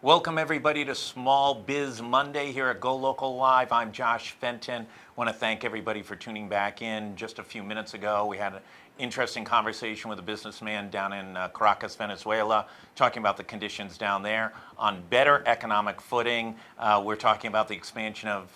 Welcome everybody to Small Biz Monday here at GoLocal Live. I'm Josh Fenton. Want to thank everybody for tuning back in. Just a few minutes ago, we had an interesting conversation with a businessman down in Caracas, Venezuela, talking about the conditions down there on better economic footing. We're talking about the expansion of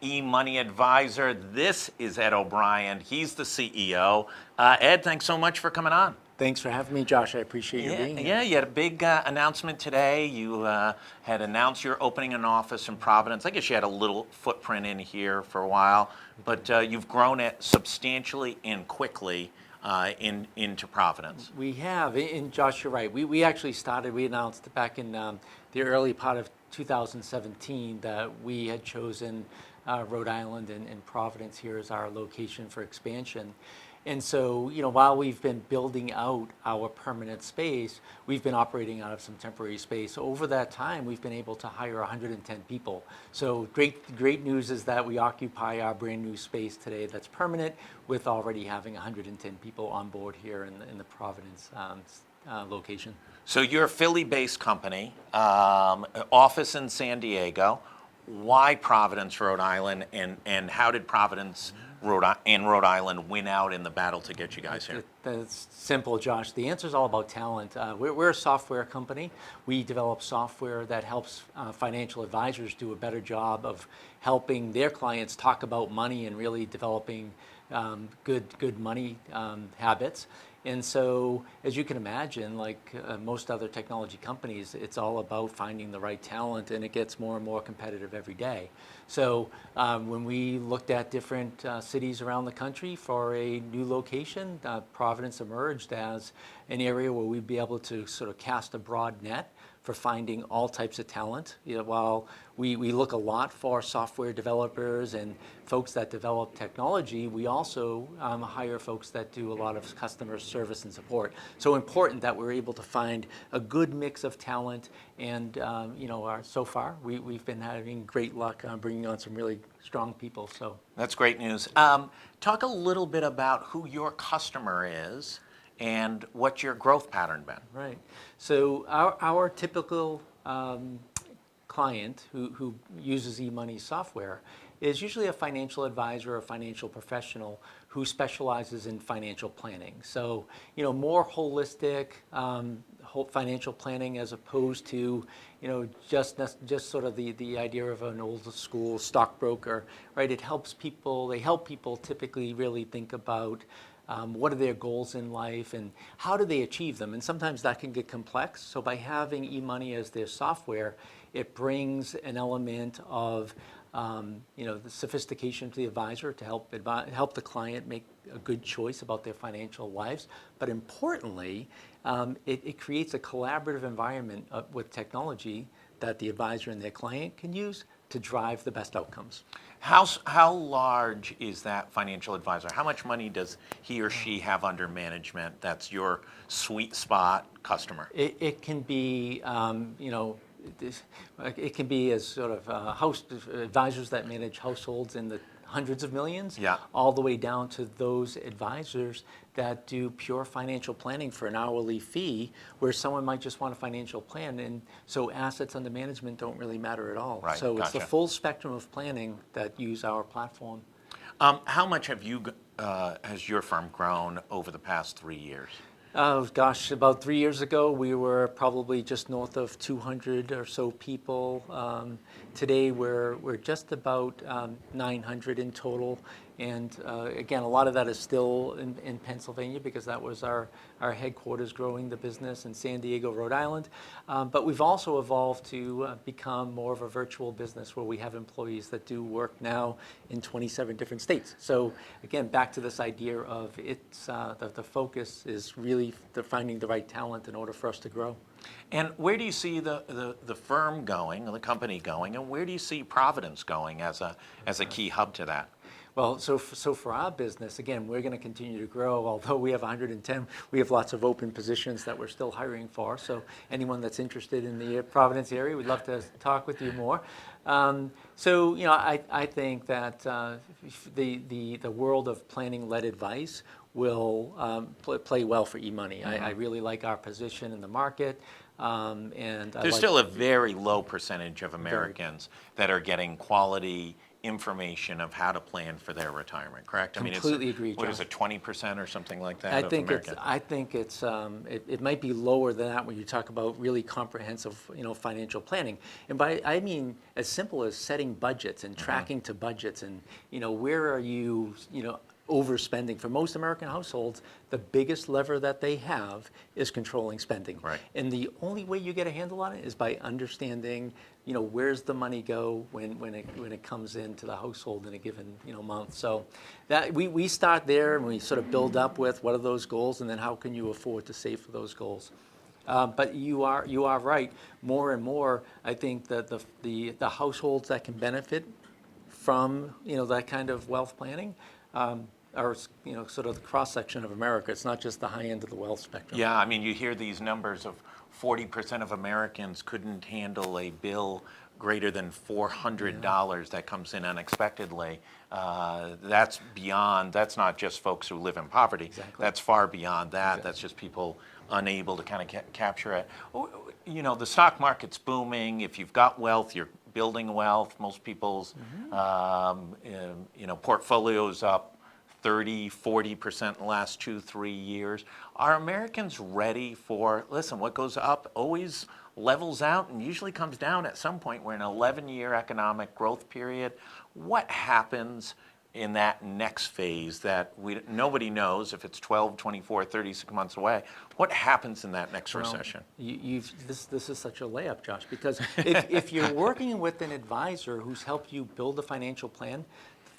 eMoney Advisor. This is Ed O'Brien. He's the CEO. Ed, thanks so much for coming on. Thanks for having me, Josh. I appreciate you being here. Yeah, you had a big announcement today. You had announced you're opening an office in Providence. I guess you had a little footprint in here for a while, but you've grown it substantially and quickly into Providence. We have, and Josh, you're right. We actually we announced back in the early part of 2017 that we had chosen Rhode Island and Providence here as our location for expansion. And so, while we've been building out our permanent space, we've been operating out of some temporary space. Over that time, we've been able to hire 110 people. So great news is that we occupy our brand new space today that's permanent, with already having 110 people on board here in the Providence location. So you're a Philly-based company, office in San Diego. Why Providence, Rhode Island, and how did Providence Rhode Island win out in the battle to get you guys here? That's simple, Josh. The answer is all about talent. We're a software company. We develop software that helps financial advisors do a better job of helping their clients talk about money and really developing good money habits. And so, as you can imagine, like most other technology companies, it's all about finding the right talent, and it gets more and more competitive every day. So when we looked at different cities around the country for a new location, Providence emerged as an area where we'd be able to sort of cast a broad net for finding all types of talent. While we look a lot for software developers and folks that develop technology, we also hire folks that do a lot of customer service and support. So important that we're able to find a good mix of talent, and so far we've been having great luck bringing on some really strong people. So that's great news. Talk a little bit about who your customer is and what's your growth pattern been. Right. So our typical client who uses eMoney software is usually a financial advisor or financial professional who specializes in financial planning. So, more holistic financial planning, as opposed to, just sort of the idea of an old school stockbroker, right? They help people typically really think about what are their goals in life and how do they achieve them? And sometimes that can get complex. So by having eMoney as their software, it brings an element of the sophistication to the advisor to help the client make a good choice about their financial lives. But importantly, it creates a collaborative environment with technology that the advisor and their client can use to drive the best outcomes. How large is that financial advisor? How much money does he or she have under management that's your sweet spot customer? It can be, it can be as sort of advisors that manage households in the hundreds of millions, all the way down to those advisors that do pure financial planning for an hourly fee, where someone might just want a financial plan, and so assets under management don't really matter at all. Right, so gotcha. It's the full spectrum of planning that use our platform. How much has your firm grown over the past 3 years? Oh gosh, about 3 years ago, we were probably just north of 200 or so people. Today, we're just about 900 in total. And again, a lot of that is still in Pennsylvania, because that was our headquarters growing the business in San Diego, Rhode Island. But we've also evolved to become more of a virtual business, where we have employees that do work now in 27 different states. So again, back to this idea of the focus is really finding the right talent in order for us to grow. And where do you see the firm going, the company going, and where do you see Providence going as a key hub to that? Well, so for our business, again, we're going to continue to grow. Although we have 110, we have lots of open positions that we're still hiring for. So anyone that's interested in the Providence area, we'd love to talk with you more. I think that the world of planning-led advice will play well for eMoney. I really like our position in the market. There's still a very low percentage of Americans that are getting quality information of how to plan for their retirement, correct? Completely agree, What is Josh. it, 20% or something like that I of think Americans? it might be lower than that when you talk about really comprehensive, financial planning. And I mean as simple as setting budgets and tracking to budgets and, where are you, overspending. For most American households, the biggest lever that they have is controlling spending. Right. And the only way you get a handle on it is by understanding, where's the money go when it comes into the household in a given, month. So that we start there and we sort of build up with what are those goals and then how can you afford to save for those goals. But you are right. More and more, I think that the households that can benefit from that kind of wealth planning are sort of the cross section of America. It's not just the high end of the wealth spectrum. Yeah, you hear these numbers of 40% of Americans couldn't handle a bill greater than $400 that comes in unexpectedly. That's not just folks who live in poverty. Exactly. That's far beyond that. Exactly. That's just people unable to kind of capture it. The stock market's booming. If you've got wealth, you're building wealth. Most people's portfolios up 30, 40% in the last 2-3 years. Are Americans ready for, listen, what goes up always levels out and usually comes down at some point. We're in an 11-year economic growth period. What happens in that next phase that nobody knows if it's 12, 24, 36 months away? What happens in that next recession? This is such a layup, Josh, because if you're working with an advisor who's helped you build a financial plan,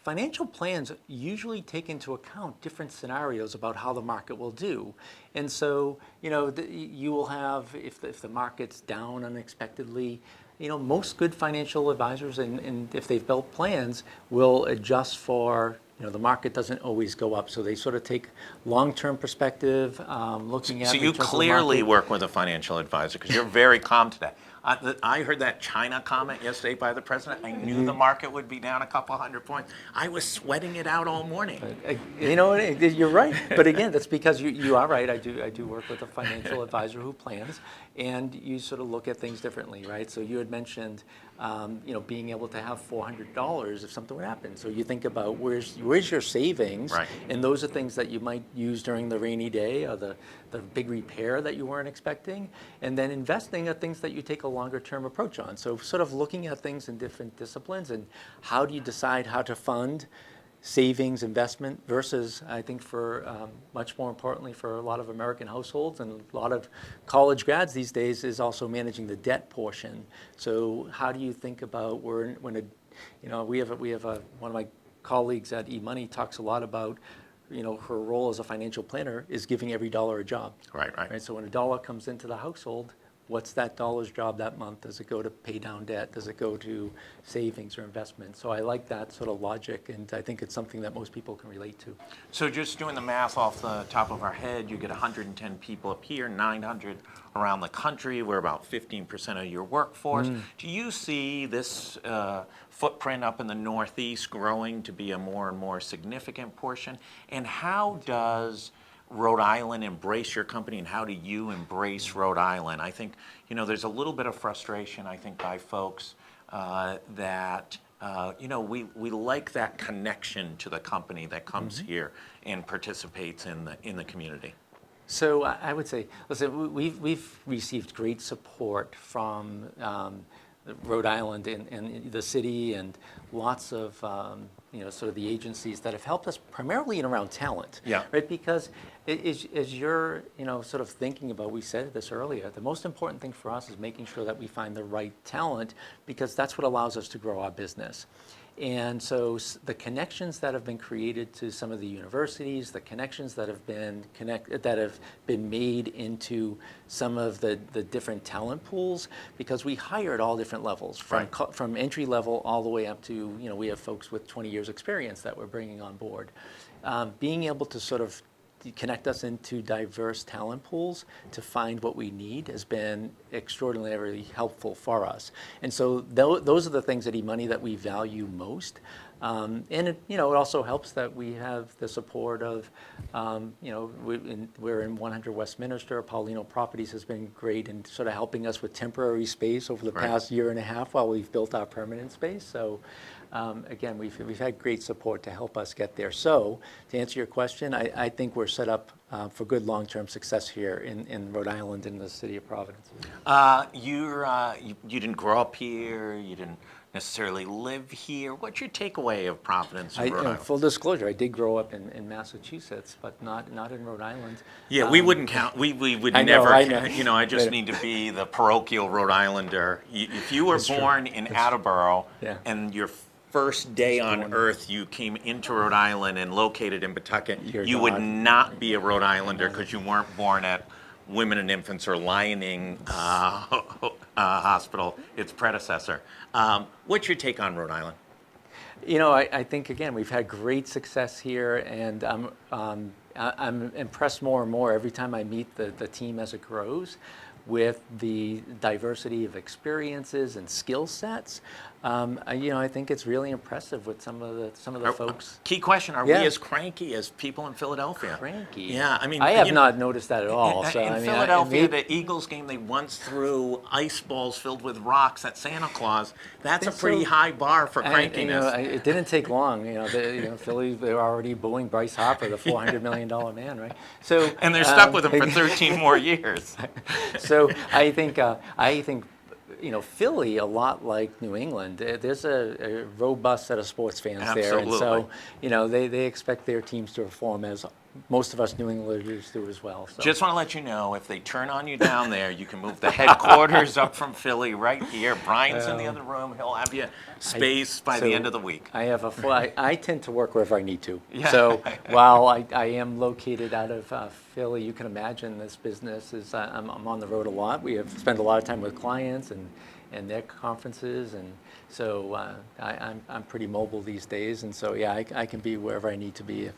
financial plans usually take into account different scenarios about how the market will do. And so, you will have, if the market's down unexpectedly, most good financial advisors, and if they've built plans, will adjust for, the market doesn't always go up. So they sort of take long-term perspective, looking at. So you clearly work with a financial advisor because you're very calm today. I heard that China comment yesterday by the president. I knew the market would be down a couple hundred points. I was sweating it out all morning. You're right. But again, that's because you are right. I do work with a financial advisor who plans, and you sort of look at things differently, right? So you had mentioned, being able to have $400 if something would happen. So you think about where's your savings, right. And those are things that you might use during the rainy day or the big repair that you weren't expecting, and then investing are things that you take a longer term approach on. So sort of looking at things in different disciplines and how do you decide how to fund savings, investment versus, I think for much more importantly for a lot of American households and a lot of college grads these days is also managing the debt portion. So how do you think about we have one of my colleagues at eMoney talks a lot about her role as a financial planner is giving every dollar a job. Right. So when a dollar comes into the household, what's that dollar's job that month? Does it go to pay down debt? Does it go to savings or investment? So I like that sort of logic, and I think it's something that most people can relate to. So just doing the math off the top of our head, you get 110 people up here, 900 around the country. We're about 15% of your workforce. Do you see this footprint up in the Northeast growing to be a more and more significant portion? And how does Rhode Island embrace your company, and how do you embrace Rhode Island? I think, there's a little bit of frustration, I think, by folks that, we like that connection to the company that comes here and participates in the community. So I would say, listen, we've received great support from Rhode Island and the city and lots of sort of the agencies that have helped us primarily in around talent. Yeah. Right, because as you're sort of thinking about, we said this earlier, the most important thing for us is making sure that we find the right talent because that's what allows us to grow our business. And so the connections that have been created to some of the universities, the connections that have been made into some of the different talent pools, because we hire at all different levels, from entry level all the way up to, we have folks with 20 years experience that we're bringing on board. Being able to sort of connect us into diverse talent pools to find what we need has been extraordinarily helpful for us. And so those are the things at eMoney that we value most. And it also helps that we have the support of, we're in 100 Westminster. Paulino Properties has been great in sort of helping us with temporary space over the past year and a half while we've built our permanent space. So again, we've had great support to help us get there. So to answer your question, I think we're set up for good long-term success here in Rhode Island, in the city of Providence. You didn't grow up here. You didn't necessarily live here. What's your takeaway of Providence and Rhode Island? Full disclosure, I did grow up in Massachusetts, but not in Rhode Island. Yeah, we wouldn't count. We would I know, never. I know. I just need to be the parochial Rhode Islander. If you were born in Attleboro and your first day on earth you came into Rhode Island and located in Pawtucket, you would not be a Rhode Islander because you weren't born at Women and Infants or Lyoning Hospital, its predecessor. What's your take on Rhode Island? I think, again, we've had great success here, and I'm impressed more and more every time I meet the team as it grows with the diversity of experiences and skill sets. I think it's really impressive with some of the folks. Key question: Are we as cranky as people in Philadelphia? Cranky? Yeah, I mean, I have not noticed that at all. In Philadelphia, the Eagles game, they once threw ice balls filled with rocks at Santa Claus. That's a pretty high bar for crankiness. It didn't take long. Philly, they were already booing Bryce Harper, the $400 million man, right? So and they're stuck with him for 13 more years. So I think Philly, a lot like New England, there's a robust set of sports fans there, and so they expect their teams to perform as most of us New Englanders do as well. So. Just want to let you know, if they turn on you down there, you can move the headquarters up from Philly right here. Brian's in the other room. He'll have you space by the end of the week. I tend to work wherever I need to. Yeah. So while I am located out of Philly, you can imagine this business is, I'm on the road a lot. We have spent a lot of time with clients and their conferences, and so I'm pretty mobile these days, and so I can be wherever I need to be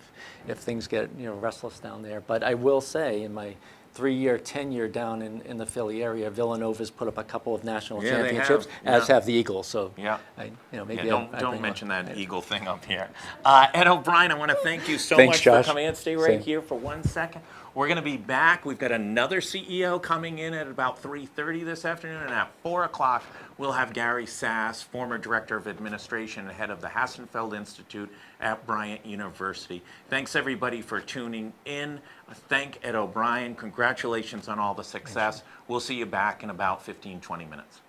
if things get restless down there. But I will say, in my 3-year tenure down in the Philly area, Villanova's put up a couple of national championships, as have the Eagles. So maybe don't mention that Eagle thing up here. Ed O'Brien, I want to thank you so much Josh. for coming in. Stay right here for 1 second. We're going to be back. We've got another CEO coming in at about 3:30 this afternoon, and at 4 o'clock we'll have Gary Sass, former Director of Administration and head of the Hassenfeld Institute at Bryant University. Thanks, everybody, for tuning in. Thank Ed O'Brien. Congratulations on all the success. We'll see you back in about 15, 20 minutes.